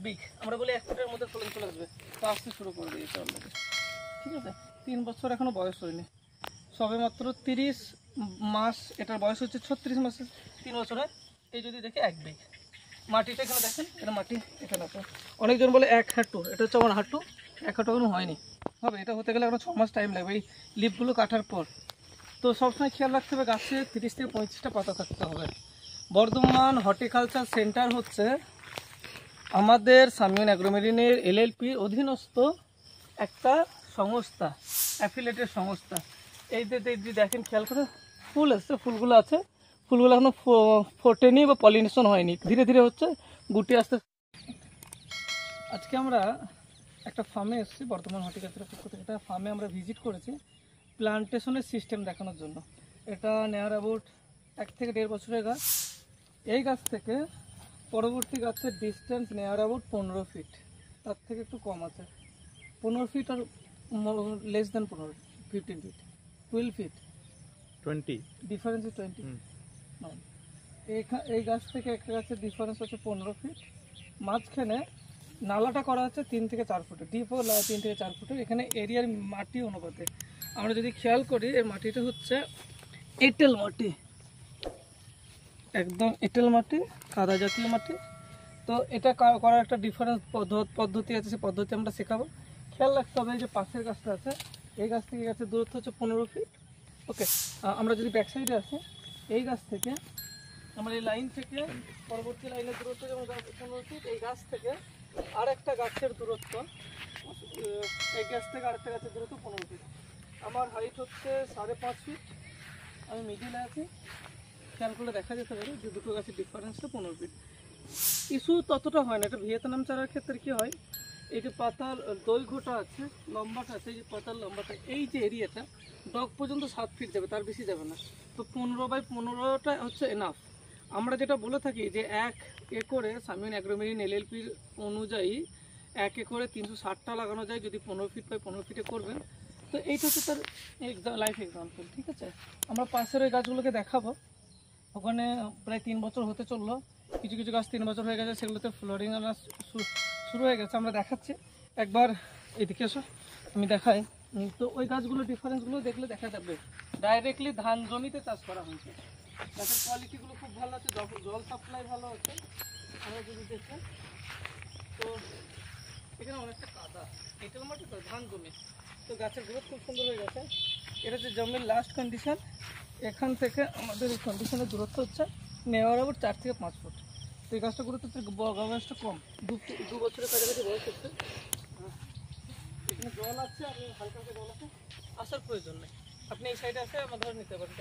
বিঘ, আমরা বলি 1 ফুটের মধ্যে ফলন চলে আসবে, তো আসতে শুরু করে দিয়েছে অলরেডি। ঠিক আছে, 3 বছর এখনো বয়স হয়নি, সবে মাত্র 30 মাস, এটার বয়স হচ্ছে 36 মাসে 3 বছরে। এই যদি দেখি 1 বিঘ, মাটিটা এখানে দেখেন, এটা মাটি এখানে আছে। অনেকজন বলে 1 হাঁটু, এটা হচ্ছে আমার হাঁটু, 1 হাঁটু এখনো হয়নি, হবে, এটা হতে গেলে এখনো 6 মাস টাইম লাগবে এই লিপগুলো কাটার পর। তো সবসময় খেয়াল রাখতে হবে গাছে 30 থেকে 35টা পাতা থাকতে হবে। বর্ধমান হর্টিকালচার সেন্টার হচ্ছে আমাদের সামিউন অ্যাগ্রোমেরিনের এলএলপির অধীনস্থ একটা সংস্থা, অ্যাফিলিয়েটেড সংস্থা। এই যে দেখেন, খেয়াল করে ফুল আসছে, ফুলগুলো আছে, ফুলগুলো এখনো ফোটেনি বা পলিনেশন হয়নি, ধীরে ধীরে হচ্ছে, গুটি আসতে। আজকে আমরা একটা ফার্মে এসেছি, বর্ধমান হর্টিকালচারের পক্ষ থেকে। এটা ফার্মে আমরা ভিজিট করেছি প্লান্টেশনের সিস্টেম দেখানোর জন্য। এটা নেয়ার অ্যাবাউট 1 থেকে 1.5 বছরের গাছ। এই গাছ থেকে পরবর্তী গাছের ডিস্টেন্স নেয়ার অ্যাবাউট 15 ফিট, তার থেকে একটু কম আছে, 15 ফিট আর less than 15, 15 feet, 12 feet, 20 difference 20। এই গাছ থেকে একটা গাছের ডিফারেন্স হচ্ছে 15 ফিট। মাঝখানে নালাটা করা হচ্ছে 3 থেকে 4 ফুটের, ডিপও 3 থেকে 4 ফুটের। এখানে এরিয়ার মাটি অনুপাতে আমরা যদি খেয়াল করি, এর মাটিটা হচ্ছে এঁটেল মাটি, একদম এঁটেল মাটি, কাদা জাতীয় মাটি। তো এটা করার একটা ডিফারেন্স পদ্ধতি আছে, সেই পদ্ধতি আমরা শেখাবো। খেয়াল রাখতে হবে যে পাশের গাছটা আছে, এই গাছ থেকে গাছের দূরত্ব হচ্ছে 15 ফিট। ওকে, আমরা যদি ব্যাক সাইডে আসি, এই গাছ থেকে আমার এই লাইন থেকে পরবর্তী লাইনের দূরত্ব যেমন 15 ফিট। এই গাছ থেকে আরেকটা গাছের দূরত্ব, এই গাছ থেকে আরেকটা গাছের দূরত্ব 15 ফিট। আমার হাইট হচ্ছে 5.5 ফিট, আমি মিডিলে আছি। খেয়াল করলে দেখা যেতে পারে যে দুটো গাছের ডিফারেন্সটা 15 ফিট। ইস্যু ততটা হয় না। এটা ভিয়েতনাম চারার ক্ষেত্রে কি হয়, এই যে পাতার দৈর্ঘ্যটা আছে, লম্বাটা আছে, এই যে পাতার লম্বাটা, এই যে এরিয়াটা ডগ পর্যন্ত 7 ফিট যাবে, তার বেশি যাবে না। তো 15/15টা হচ্ছে এনাফ। আমরা যেটা বলে থাকি যে 1 একরে সামিউন অ্যাগ্রোমেরিন এলএলপির অনুযায়ী 1 একরে 360টা লাগানো যায় যদি 15 ফিট বাই 15 ফিটে করবেন। তো এইটা হচ্ছে তার লাইফ এক্সাম্পল। ঠিক আছে, আমরা পাশের ওই গাছগুলোকে দেখাবো। ওখানে প্রায় 3 বছর হতে চললো, কিছু কিছু গাছ 3 বছর হয়ে গেছে, সেগুলোতে ফ্লোরিং আনা শুরু হয়ে গেছে, আমরা দেখাচ্ছি। একবার এদিকে এসো, আমি দেখাই। তো ওই গাছগুলো ডিফারেন্সগুলো দেখলে দেখা যাবে, ডাইরেক্টলি ধান জমিতে চাষ করা হয়েছে। গাছের কোয়ালিটিগুলো খুব ভালো আছে, জল সাপ্লাই ভালো আছে। আমরা যদি দেখি, তো এখানে অনেকটা কাদা, এটার মাটি তো ধান জমি, তো গাছের গ্রোথ খুব সুন্দর হয়ে গেছে। এটা যে জমির লাস্ট কন্ডিশন, এখান থেকে আমাদের এই কন্ডিশনের দূরত্ব হচ্ছে নেওয়ার আবার 4 থেকে 5 ফুট। তো এই গাছটা গুরুত্ব বয়সটা কম, 2 বছরের কাছাকাছি বয়স হচ্ছে। এখানে জল আছে, আপনি হালকা জল আছে, আসার প্রয়োজন নেই, আপনি এই সাইডে আসে আমার ধরে নিতে পারেন।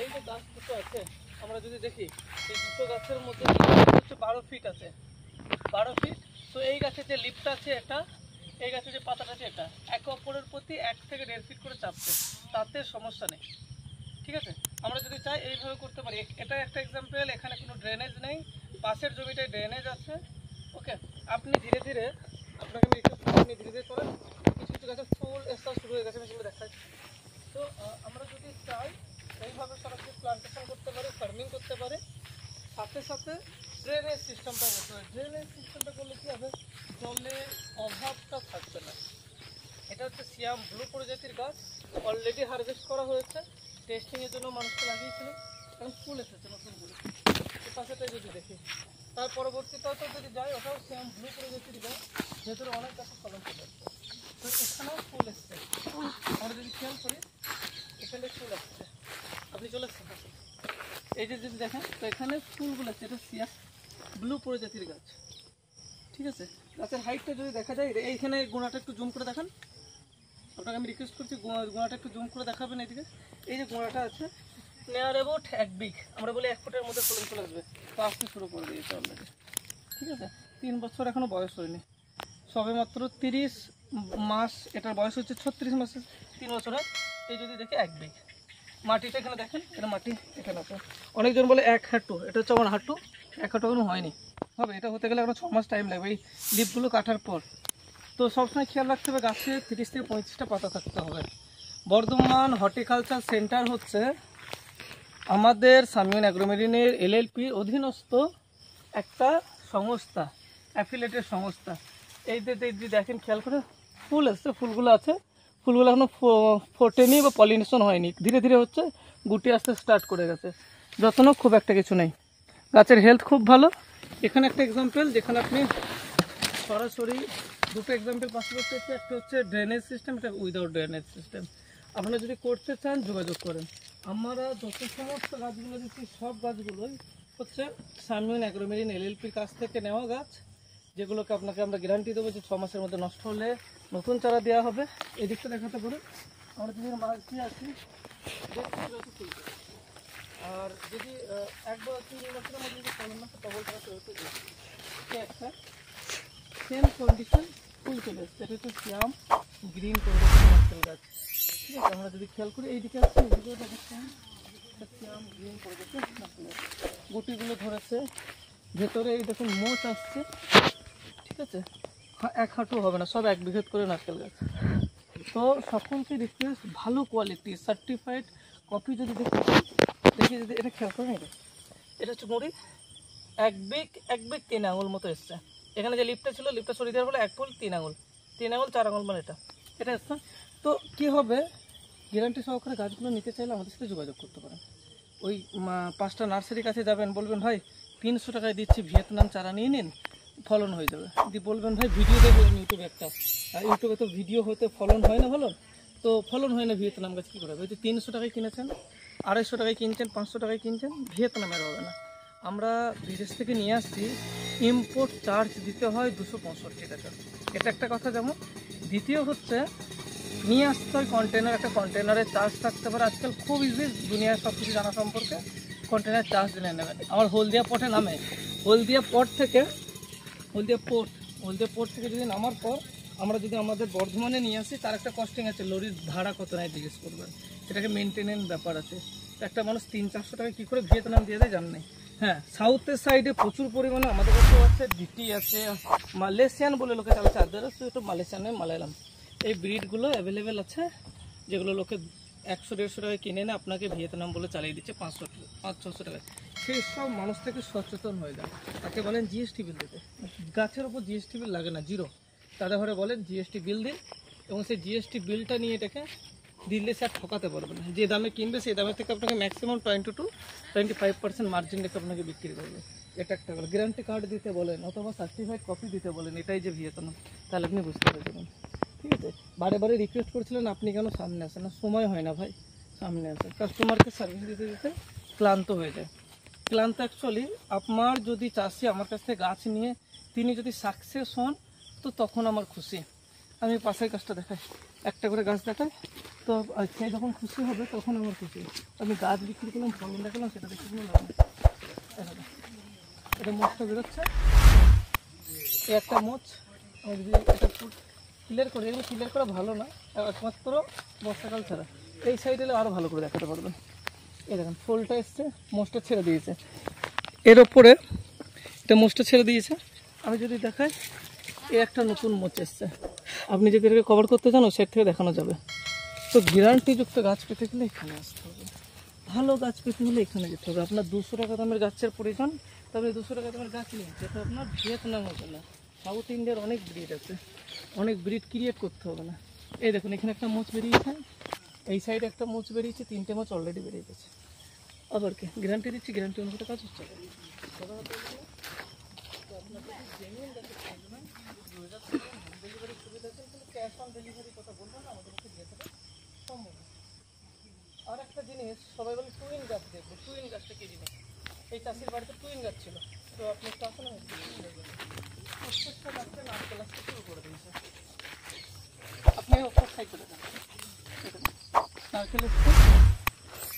এই যে গাছ দুটো আছে, আমরা যদি দেখি এই দুটো গাছের মধ্যে হচ্ছে 12 ফিট আছে, 12 ফিট। তো এই গাছের যে লিপটা আছে এটা, এই গাছের যে পাতাটা আছে এটা, একে অপরের প্রতি 1 থেকে 1.5 ফিট করে চাপছে, তাতে সমস্যা নেই। ঠিক আছে, আমরা যদি চাই এইভাবে করতে পারি। এটা একটা এক্সাম্পল, এখানে কোনো ড্রেনেজ নেই, পাশের জমিটায় ড্রেনেজ আছে। ওকে, আপনি ধীরে ধীরে, আপনাকে আমি একটু আপনি ধীরে ধীরে করেন। কিছু কিছু গাছের ফুল এসা শুরু হয়ে গেছে, আমি সেগুলো দেখাচ্ছি। তো আমরা যদি চাই এইভাবে সরাসরি প্লান্টেশন করতে পারি, ফার্মিং করতে পারি, সাথে সাথে ড্রেনেজ সিস্টেমটা করতে হবে। ড্রেনেজ সিস্টেমটা করলে কী হবে, জলের অভাবটা থাকবে না। এটা হচ্ছে সিয়াম ব্লু প্রজাতির গাছ, অলরেডি হারভেস্ট করা হয়েছে, টেস্টিংয়ের জন্য মানুষকে লাগিয়েছিল, এখন ফুল এসেছে নতুনগুলো। এই পাশেটাই যদি দেখি, তার পরবর্তীটাও তো যদি যাই, ওটাও সিয়াম ব্লু প্রজাতির গাছ, ভেতরে অনেক গাছের ফলন চলে আসছে। তো এখানেও ফুল এসছে, আমরা যদি খেয়াল করি এখানে ফুল আসছে, আপনি চলে এসছেন পাশে, এই যে যদি দেখেন, তো এখানে ফুলগুলো আসছে, এটা সিয়াম ব্লু প্রজাতির গাছ। ঠিক আছে, গাছের হাইটটা যদি দেখা যায়, এইখানে গোড়াটা একটু জুম করে দেখান, আপনাকে আমি রিকোয়েস্ট করছি গোড়াটা একটু জুম করে দেখাবেন। এদিকে এই যে গোড়াটা আছে, নেয়ার অ্যাবাউট 1 বিঘ, আমরা বলি 1 ফুটের মধ্যে ফলন চলে আসবে, তো আসতে শুরু করে দিয়েছে অলরেডি। ঠিক আছে, 3 বছর এখনো বয়স হয়নি, সবে মাত্র 30 মাস, এটার বয়স হচ্ছে 36 মাসে 3 বছরে। এই যদি দেখি 1 বিঘ, মাটিটা এখানে দেখেন, এটা মাটি এখানে আছে। অনেকজন বলে 1 হাঁটু, এটা হচ্ছে আমার হাঁটু, 1 হাঁটু এখনো হয়নি, হবে, এটা হতে গেলে এখনো 6 মাস টাইম লাগবে এই লিপগুলো কাটার পর। তো সবসময় খেয়াল রাখতে হবে গাছে 30 থেকে 35টা পাতা থাকতে হবে। বর্ধমান হর্টিকালচার সেন্টার হচ্ছে আমাদের সামিউন অ্যাগ্রোমেরিনের এলএলপির অধীনস্থ একটা সংস্থা, অ্যাফিলিয়েটেড সংস্থা। এই যে দেখেন খেয়াল করে ফুল এসছে, ফুলগুলো আছে, ফুলগুলো এখনো ফোটেনি বা পলিনেশন হয়নি, ধীরে ধীরে হচ্ছে, গুটি আসতে স্টার্ট করে গেছে। যত্ন খুব একটা কিছু নেই, গাছের হেলথ খুব ভালো। এখানে একটা এক্সাম্পল যেখানে আপনি সরাসরি দুটো এক্সাম্পল পাস করতে হচ্ছে, একটা হচ্ছে ড্রেনেজ সিস্টেম, একটা উইদাউট ড্রেনেজ সিস্টেম। আপনারা যদি করতে চান যোগাযোগ করেন। আমরা যত সমস্ত গাছগুলো দিচ্ছি সব গাছগুলোই হচ্ছে সামিউন অ্যাগ্রোমেরিন LLPর কাছ থেকে নেওয়া গাছ, যেগুলোকে আপনাকে আমরা গ্যারান্টি দেবো যে 6 মাসের মধ্যে নষ্ট হলে নতুন চারা দেওয়া হবে। এই দিকটা দেখাতে পারে আমরা যদি মাঝে আছি, আর যদি 1 বা 2 বছরের মধ্যে যদি ফলন না ডবল চারা তৈরি করে একটা সেম কন্ডিশন ফুল চলে এসছে। এটা হচ্ছে শ্যাম গ্রিন নারকেল গাছ, ঠিক আছে। আমরা যদি খেয়াল করি এইদিকে আসছে, এইদিকেও দেখাচ্ছি শ্যাম গ্রিন নারকেল গাছ, গুটিগুলো ধরেছে ভেতরে, এই দেখুন মোচ আসছে, ঠিক আছে। 1 হাঁটু হবে না, সব 1 বিঘত করে নারকেল গাছ। তো সকলকে রিকোয়েস্ট ভালো কোয়ালিটি সার্টিফাইড কপি যদি দেখি যদি এটা খেয়াল করেন, এটা হচ্ছে মুড়ি 1 বিগ 3 আঙুল মতো এসছে। এখানে যে লিপটা ছিল, লিপটা সরিয়ে দেওয়ার ফলে 1 ফুল 3 আঙুল 4 আঙুল মানে এটা এসছে। তো কি হবে, গ্যারান্টি সহকারে গাছগুলো নিতে চাইলে আমাদের সাথে যোগাযোগ করতে পারেন। ওই 5টা নার্সারির কাছে যাবেন, বলবেন ভাই 300 টাকায় দিচ্ছি ভিয়েতনাম চারা নিয়ে নিন, ফলন হয়ে যাবে। যদি বলবেন ভাই ভিডিও দেখবেন ইউটিউবে একটা, ইউটিউবে তো ভিডিও হতে ফলন হয় না, ভালো তো ফলন হয় না, ভিয়েতনাম গাছ কী করে হবে? যদি 300 টাকায় কিনেছেন, 250 টাকায় কিনছেন, 500 টাকায় কিনছেন, ভিয়েতনামের হবে না। আমরা বিদেশ থেকে নিয়ে আসছি, ইম্পোর্ট চার্জ দিতে হয় 265 টাকা, এটা একটা কথা। যেমন দ্বিতীয় হচ্ছে নিয়ে আসতে হয় কন্টেনার, একটা কন্টেনারের চার্জ থাকতে পারে। আজকাল খুব ইজি, দুনিয়ার সব কিছু জানা সম্পর্কে, কন্টেনার চার্জ দিলে নেবেন। আমার হলদিয়া পটে নামে, হলদিয়া পোর্ট থেকে যদি নামার পর আমরা যদি আমাদের বর্ধমানে নিয়ে আসি, তার একটা কস্টিং আছে, লরির ভাড়া কত নেয় জিজ্ঞেস করবেন, এটাকে মেনটেনেন্স ব্যাপার আছে। একটা মানুষ 300-400 টাকা কী করে ভিয়েতনাম দিয়ে দেয় জান নেই। হ্যাঁ, সাউথের সাইডে প্রচুর পরিমাণে আমাদের কাছেও আছে, ডিটি আছে, মালয়েশিয়ান বলে লোকে চালাচ্ছে, আদার্স তো মালয়েশিয়ান নয়, মালায়ালাম। এই ব্রিডগুলো অ্যাভেলেবেল আছে, যেগুলো লোকে 100-150 টাকায় কিনে এনে আপনাকে ভিয়েতনাম বলে চালিয়ে দিচ্ছে 500-600 টাকায়। সেই সব মানুষ থেকে সচেতন হয়ে যায়, তাকে বলেন জিএসটি বিল দিতে। গাছের ওপর জিএসটি বিল লাগে না, জিরো। তাদের ঘরে বলেন জিএসটি বিল দিন, এবং সেই জিএসটি বিলটা নিয়ে এটাকে দিলে স্যার ঠকাতে পারবে না। যে দামে কিনবে সেই দামের থেকে আপনাকে ম্যাক্সিমাম 20-25% মার্জিন রেখে আপনাকে বিক্রি করবে। এটা একটা বলে গ্যারান্টি কার্ড দিতে বলেন, অথবা সার্টিফাইড কপি দিতে বলেন, এটাই যে ভিয়েতনাম, তাহলে আপনি বুঝতে পারবেন। ঠিক আছে, বারে বারে রিকোয়েস্ট করছিলেন আপনি কেন সামনে আসেন না, সময় হয় না ভাই, সামনে আসেন। কাস্টমারকে সার্ভিস দিতে দিতে ক্লান্ত হয়ে যায়। ক্লান্ত অ্যাকচুয়ালি আপনার যদি চাষি আমার কাছ থেকে গাছ নিয়ে তিনি যদি সাকসেস হন, তো তখন আমার খুশি। আমি পাশের গাছটা দেখাই, একটা করে গাছ দেখাই, তো সে যখন খুশি হবে তখন আমার খুশি। আমি গাছ বিক্রি করলাম, ফলন দেখালাম, সেটা দেখে কোনো লাভ নেই। এটা মোচটা বেরোচ্ছে, এই একটা মোচ। আমি যদি এটা ক্লিয়ার করি, এগুলো ক্লিয়ার করা ভালো না, একমাত্র বর্ষাকাল ছাড়া। এই সাইড এলে আরও ভালো করে দেখাতে পারবেন। এই দেখেন ফুলটা এসছে, মোচটা ছেড়ে দিয়েছে, এর ওপরে এটা মোচটা ছেড়ে দিয়েছে। আমি যদি দেখাই, এই একটা নতুন মোচ এসছে, আপনি যদি এটাকে কভার করতে চান সেট থেকে দেখানো যাবে। তো গ্যারান্টিযুক্ত গাছ পেতে গেলে এখানে আসতে হবে, ভালো গাছ পেতে হলে এখানে যেতে হবে। আপনার 200 টাকা দামের গাছের প্রয়োজন, তবে 200 টাকা দামের গাছ নেই, যেটা আপনার ভিয়েতনাম হবে না। সাউথ ইন্ডিয়ার অনেক ব্রিড আছে, অনেক ব্রিড ক্রিয়েট করতে হবে না। এই দেখুন এখানে একটা মোচ বেরিয়েছে, এই সাইডে একটা মোচ বেরিয়েছে, 3টে মোচ অলরেডি বেরিয়ে গেছে। আবার কি গ্যারান্টি দিচ্ছি, গ্যারান্টি অনুসারে কাজ হচ্ছে। আর একটা জিনিস সবাই বলে টুইন গাছ দেখবো, টুইন গাছটা কি জিনিস? এই চাষির বাড়িতে টুইন গাছ ছিল, তো আপনি চাষে প্রত্যেকটা গাছটা নারকেল আসতে শুরু করে দিয়েছে। আপনি ওপর সাইডে দেখেন, নারকেল আসছে,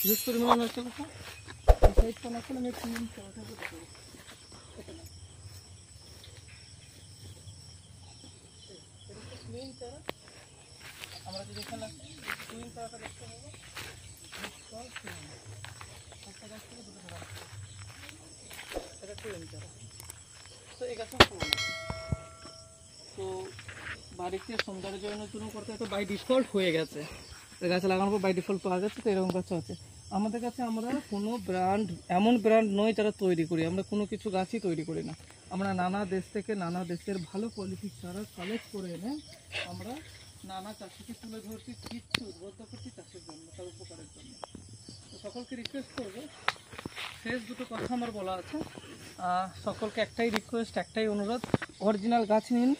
হিউজ পরিমাণে নারকেল আছে, এই সাইডটা নারকেল। আমি টুইন চারাটা দেখাবো, টুইন চারা। আমরা যদি এখানে টুইন চারাটা দেখতে পাবো, একটা গাছ থেকে দুটো চারা, এটা টুইন চারা। তো এই গাছটা পুরনো, তো বাড়িতে সৌন্দর্যায়নের জন্য করতে একটা বাই ডিফল্ট হয়ে গেছে, গাছ লাগানোর পর বাই ডিফল্ট পাওয়া যাচ্ছে। তো এরকম গাছ আছে আমাদের কাছে। আমরা কোনো ব্র্যান্ড, এমন ব্র্যান্ড নয় যারা তৈরি করি, আমরা কোনো কিছু গাছই তৈরি করি না, আমরা নানা দেশ থেকে নানা দেশের ভালো কোয়ালিটির চারা কালেক্ট করে এনে আমরা নানা চাষিকে তুলে ধরছি, দিচ্ছি, উদ্বুদ্ধ করছি চাষের জন্য, তার উপকারের জন্য। তো সকলকে রিকোয়েস্ট করবো, শেষ দুটো কথা আমার বলা আছে। সকলকে একটাই রিকোয়েস্ট, একটাই অনুরোধ, অরিজিনাল গাছ নিন।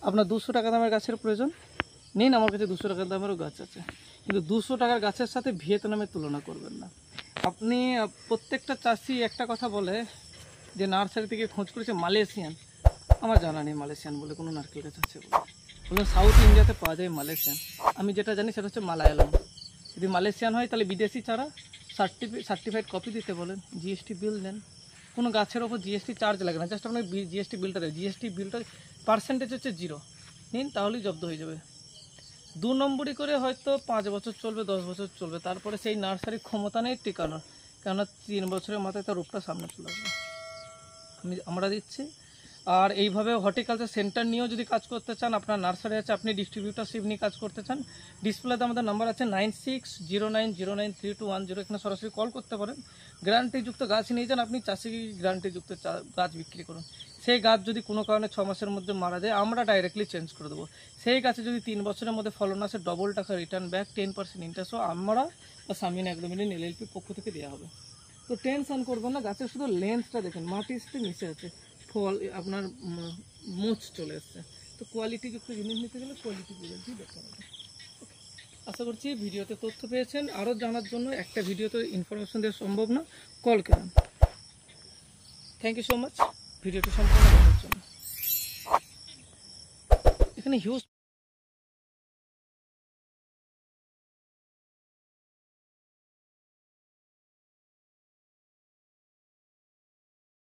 আপনার 200 টাকা দামের গাছের প্রয়োজন নিন, আমার কাছে 200 টাকা দামেরও গাছ আছে, কিন্তু 200 টাকার গাছের সাথে ভিয়েতনামের তুলনা করবেন না। আপনি প্রত্যেকটা চাষি একটা কথা বলে যে নার্সারি থেকে খোঁজ করেছে মালয়েশিয়ান, আমার জানা নেই মালয়েশিয়ান বলে কোনো নারকেল গাছ আছে বলে সাউথ ইন্ডিয়াতে পাওয়া যায় মালয়েশিয়ান। আমি যেটা জানি সেটা হচ্ছে মালায়ালাম। যদি মালয়েশিয়ান হয় তাহলে বিদেশি চারা সার্টিফাইড কপি দিতে বলেন, জিএসটি বিল দেন। কোনো গাছের ওপর জিএসটি চার্জ লাগে না, জাস্ট আপনাকে জিএসটি বিলটা দেয়। জিএসটি বিলটা পার্সেন্টেজ হচ্ছে 0, নিন, তাহলেই জব্দ হয়ে যাবে। 2 নম্বরই করে হয়তো 5 বছর চলবে, 10 বছর চলবে, তারপরে সেই নার্সারির ক্ষমতা নেই টিকানোর, কেননা 3 বছরের মাথায় তার রূপটা সামনে চলে আসবে। আমরা দিচ্ছি। আর এইভাবে হর্টিকালচার সেন্টার নিয়েও যদি কাজ করতে চান, আপনার নার্সারি আছে, আপনি ডিস্ট্রিবিউটারশিপ নিয়ে কাজ করতে চান, ডিসপ্লেতে আমাদের নাম্বার আছে 9609093210, এখানে সরাসরি কল করতে পারেন। গ্যারান্টিযুক্ত গাছ নিয়ে যান, আপনি চাষিকে গ্যারান্টিযুক্ত গাছ বিক্রি করুন। সেই গাছ যদি কোনো কারণে 6 মাসের মধ্যে মারা যায়, আমরা ডাইরেক্টলি চেঞ্জ করে দেবো। সেই গাছে যদি 3 বছরের মধ্যে ফলন আসে, ডবল টাকা রিটার্ন ব্যাক, 10% ইন্টারেস্টও আমরা বা সামিন অ্যাগ্রোমিলিন এলএলপি পক্ষ থেকে দেওয়া হবে। তো টেনশন করবেন না, গাছের শুধু লেন্থটা দেখেন, মাটির সাথে মিশে আছে, ফল আপনার মোচ চলে এসছে। তো কোয়ালিটিযুক্ত জিনিস নিতে গেলে কোয়ালিটি বুঝে দেখতে হবে। আশা করছি ভিডিওতে তথ্য পেয়েছেন। আরও জানার জন্য একটা ভিডিওতে ইনফরমেশন দেওয়া সম্ভব না, কল করেন। থ্যাংক ইউ সো মাচ ভিডিওটি সম্পূর্ণ দেখার জন্য। এখানে হিউজ